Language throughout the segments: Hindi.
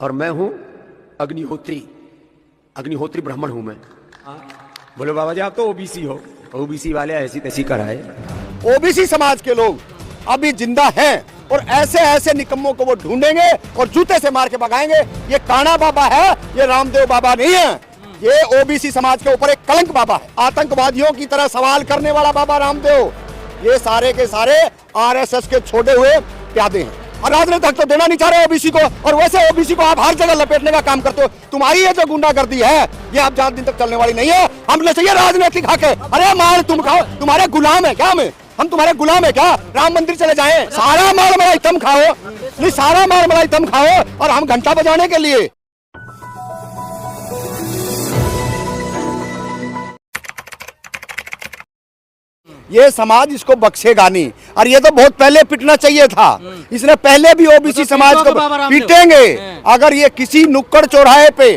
और मैं हूं अग्निहोत्री। अग्निहोत्री ब्राह्मण हूं मैं। बोलो बाबा जी आप तो ओबीसी हो। ओबीसी वाले ऐसी तैसी कराए। ओबीसी समाज के लोग अभी जिंदा हैं और ऐसे ऐसे निकम्मों को वो ढूंढेंगे और जूते से मार के भगाएंगे। ये काना बाबा है, ये रामदेव बाबा नहीं है। ये ओबीसी समाज के ऊपर एक कलंक बाबा है, आतंकवादियों की तरह सवाल करने वाला बाबा रामदेव। ये सारे के सारे आरएसएस के छोड़े हुए प्यादे हैं और राजनीतिक हक तो देना नहीं चाह रहे ओबीसी को। और वैसे ओबीसी को आप हर जगह लपेटने का काम करते हो। तुम्हारी ये जो गुंडागर्दी है ये अब ज्यादा दिन तक चलने वाली नहीं है। हमने चाहिए राजनीतिक हक है। अरे माल तुम खाओ, तुम्हारे गुलाम है क्या? हम तुम्हारे गुलाम है क्या? राम मंदिर चले जाएं, सारा माल मलाई तुम खाओ, नहीं सारा माल मलाई तुम खाओ और हम घंटा बजाने के लिए। ये समाज इसको बख्शेगा नहीं और ये तो बहुत पहले पिटना चाहिए था। इसने पहले भी ओबीसी समाज को पीटेंगे। अगर ये किसी नुक्कड़ चौराहे पे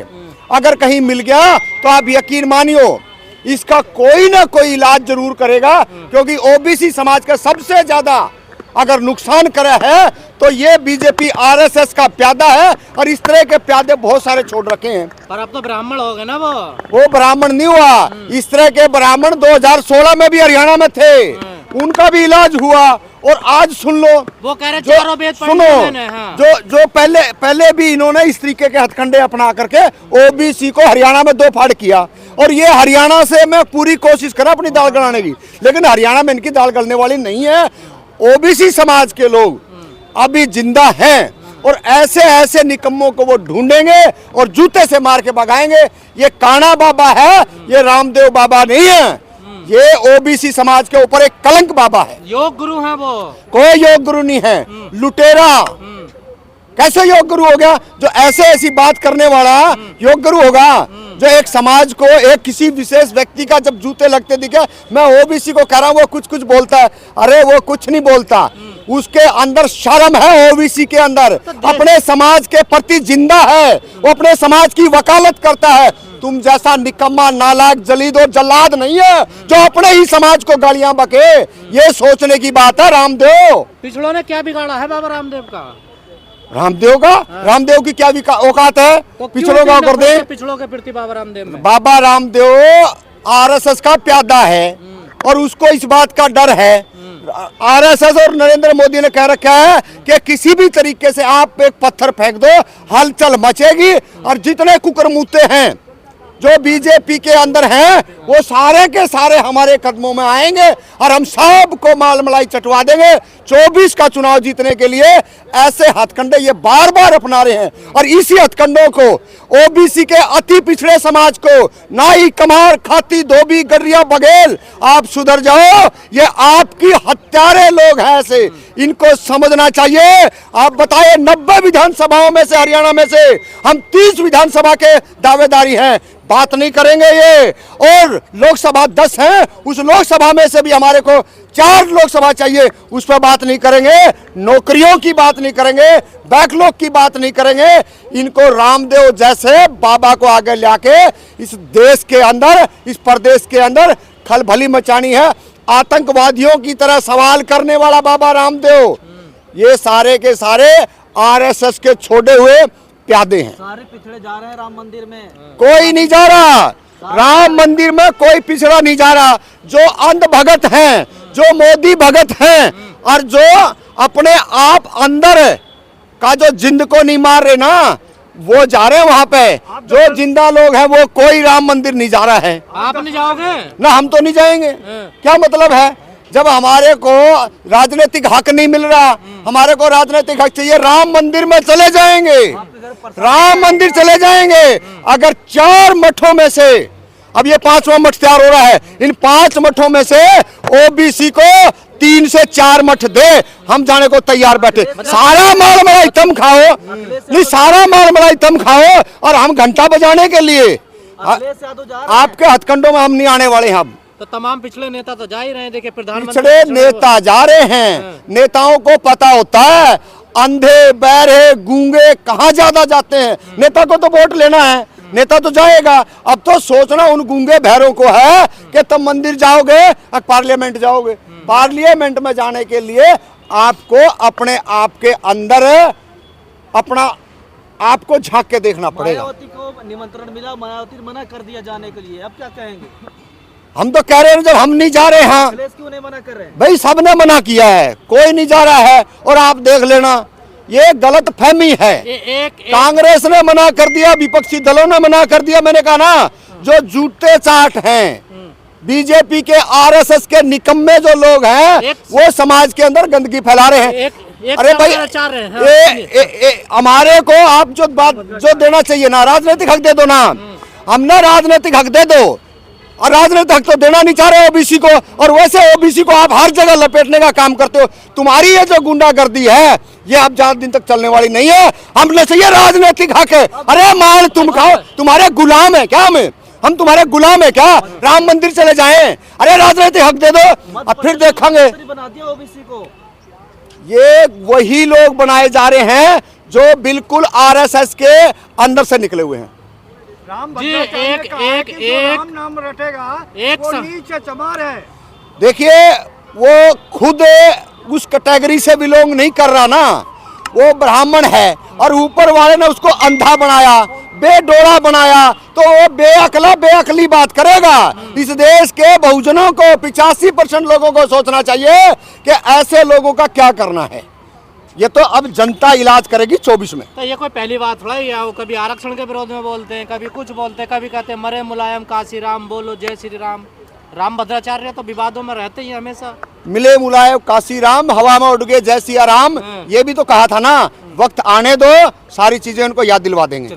अगर कहीं मिल गया तो आप यकीन मानियो इसका कोई ना कोई इलाज जरूर करेगा, क्योंकि ओबीसी समाज का सबसे ज्यादा अगर नुकसान करा है तो ये बीजेपी आरएसएस का प्यादा है और इस तरह के प्यादे बहुत सारे छोड़ रखे हैं। पर अब तो ब्राह्मण हो गए ना वो ब्राह्मण नहीं हुआ। इस तरह के ब्राह्मण 2016 में भी हरियाणा में थे, उनका भी इलाज हुआ। और आज सुन लो, वो कह रहे चारों वेद सुनो, हाँ। जो पहले भी इन्होंने इस तरीके के हथकंडे अपना करके ओबीसी को हरियाणा में दो फाड़ किया। और ये हरियाणा से मैं पूरी कोशिश करा अपनी दाल गलाने की, लेकिन हरियाणा में इनकी दाल गलने वाली नहीं है। ओबीसी समाज के लोग अभी जिंदा हैं और ऐसे ऐसे निकम्मों को वो ढूंढेंगे और जूते से मार के भगाएंगे। ये काना बाबा है, ये रामदेव बाबा नहीं है। ये ओबीसी समाज के ऊपर एक कलंक बाबा है। योग गुरु है वो, कोई योग गुरु नहीं है, लुटेरा। कैसे योग गुरु हो गया? जो ऐसे ऐसी बात करने वाला योग गुरु होगा? जो एक समाज को, एक किसी विशेष व्यक्ति का जब जूते लगते दिखे, मैं ओबीसी को कह रहा हूँ वो कुछ कुछ बोलता है। अरे वो कुछ नहीं बोलता, उसके अंदर शर्म है। ओबीसी के अंदर अपने समाज के प्रति जिंदा है, वो अपने समाज की वकालत करता है। तुम जैसा निकम्मा, नालायक, जलीद और जल्लाद नहीं है जो अपने ही समाज को गालियां बके। ये सोचने की बात है। रामदेव पिछड़ों ने क्या बिगाड़ा है बाबा रामदेव का? रामदेव की क्या औकात है तो पिछड़ों का कर दे? पिछड़ों के प्रति बाबा रामदेव में बाबा रामदेव आरएसएस का प्यादा है और उसको इस बात का डर है। आरएसएस और नरेंद्र मोदी ने कह रखा है कि किसी भी तरीके से आप एक पत्थर फेंक दो, हलचल मचेगी और जितने कुकरमुत्ते हैं जो बीजेपी के अंदर हैं वो सारे के सारे हमारे कदमों में आएंगे और हम सबको माल मलाई चटवा देंगे। 24 का चुनाव जीतने के लिए ऐसे हथकंडे ये बार बार अपना रहे हैं और इसी हथकंडों को ओबीसी के अति पिछड़े समाज को, नाई, कमार, खाती, धोबी, गडरिया, बघेल, आप सुधर जाओ। ये आपकी हत्यारे लोग हैं, ऐसे इनको समझना चाहिए। आप बताइए 90 विधानसभाओं में से हरियाणा में से हम 30 विधानसभा के दावेदारी हैं, बात नहीं करेंगे ये। और लोकसभा 10 है, उस लोकसभा में से भी हमारे को 4 लोकसभा चाहिए, उस पर बात नहीं करेंगे। नौकरियों की बात नहीं करेंगे, बैकलॉग की बात नहीं करेंगे। इनको रामदेव जैसे बाबा को आगे लाके इस देश के अंदर, इस प्रदेश के अंदर खलबली मचानी है। आतंकवादियों की तरह सवाल करने वाला बाबा रामदेव, ये सारे के सारे आरएसएस के छोड़े हुए प्यादे हैं। सारे पिछड़े जा रहे हैं राम मंदिर में। कोई नहीं जा रहा राम मंदिर में, कोई पिछड़ा नहीं जा रहा। जो अंध भगत हैं, जो मोदी भगत हैं और जो अपने आप अंदर का जो जिंद को नहीं मार रहे ना, वो जा रहे हैं वहां पे। जो जिंदा लोग हैं वो कोई राम मंदिर नहीं जा रहा है। आप नहीं जाओगे ना? हम तो नहीं जाएंगे। क्या मतलब है? जब हमारे को राजनीतिक हक नहीं मिल रहा, हमारे को राजनीतिक हक चाहिए, राम मंदिर में चले जाएंगे। राम मंदिर चले जाएंगे। अगर 4 मठों में से, अब ये 5वां मठ तैयार हो रहा है, इन 5 मठों में से ओबीसी को 3 से 4 मठ दे, हम जाने को तैयार बैठे। सारा माल मलाई तुम खाओ, नहीं सारा माल मलाई तुम खाओ और हम घंटा बजाने के लिए। आपके हथकंडों में हम नहीं आने वाले हैं। तो तमाम पिछले नेता तो जा ही रहे हैं। देखिए प्रधानमंत्री पिछड़े नेता जा रहे हैं। नेताओं को पता होता है अंधे, बहरे, गूंगे कहाँ ज्यादा जाते हैं। नेता को तो वोट लेना है, नेता तो जाएगा। अब तो सोचना उन गूंगे बहरों को है कि तुम मंदिर जाओगे, पार्लियामेंट जाओगे। पार्लियामेंट में जाने के लिए आपको अपने आप के अंदर अपना आपको झांक के देखना पड़ेगा। मायावती को निमंत्रण मिला, मायावती ने मना कर दिया जाने के लिए, अब क्या कहेंगे? हम तो कह रहे हैं जब हम नहीं जा रहे हैं, अखिलेश क्यों नहीं मना कर रहे हैं? भाई सबने मना किया है, कोई नहीं जा रहा है। और आप देख लेना, ये गलत फहमी है। एक कांग्रेस ने मना कर दिया, विपक्षी दलों ने मना कर दिया। मैंने कहा ना, जो जूते चाट हैं बीजेपी के, आरएसएस के निकम्मे जो लोग हैं, वो समाज के अंदर गंदगी फैला रहे हैं। अरे भाई, हमारे को आप जो बात जो देना चाहिए ना, राजनीतिक हक दे दो ना। हम ना राजनीतिक हक दे दो, और राजनीतिक हक तो देना नहीं चाह रहे ओबीसी को, और वैसे ओबीसी को आप हर जगह लपेटने का काम करते हो। तुम्हारी ये जो गुंडागर्दी है, ये अब ज्यादा दिन तक चलने वाली नहीं है। हमने चाहिए राजनीतिक हक है। अरे माल तुम खाओ, तुम्हारे गुलाम है क्या? हम तुम्हारे गुलाम है क्या? राम मंदिर चले जाएं, अरे राजनीतिक हक दे दो, अब फिर देखेंगे। बना दिया ओबीसी को। ये वही लोग बनाए जा रहे हैं जो बिल्कुल आरएसएस के अंदर से निकले हुए हैं। जी एक नाम रटेगा, एक वो सम- नीचे चमार है। देखिए, वो खुद उस कैटेगरी से बिलोंग नहीं कर रहा ना, वो ब्राह्मण है, और ऊपर वाले ने उसको अंधा बनाया, बेडोड़ा बनाया, तो वो बेअकला बेअकली बात करेगा। इस देश के बहुजनों को, 85% लोगों को सोचना चाहिए कि ऐसे लोगों का क्या करना है। ये तो अब जनता इलाज करेगी 24 में। तो ये कोई पहली बात थोड़ा ही है, वो कभी आरक्षण के विरोध में बोलते हैं, कभी कुछ बोलते हैं, कभी कहते हैं मरे मुलायम काशी राम बोलो जय श्री राम। राम भद्राचार्य तो विवादों में रहते ही हमेशा। मिले मुलायम काशी राम, हवा में उड़ गए जय सिया राम, ये भी तो कहा था ना। वक्त आने दो, सारी चीजें उनको याद दिलवा देंगे।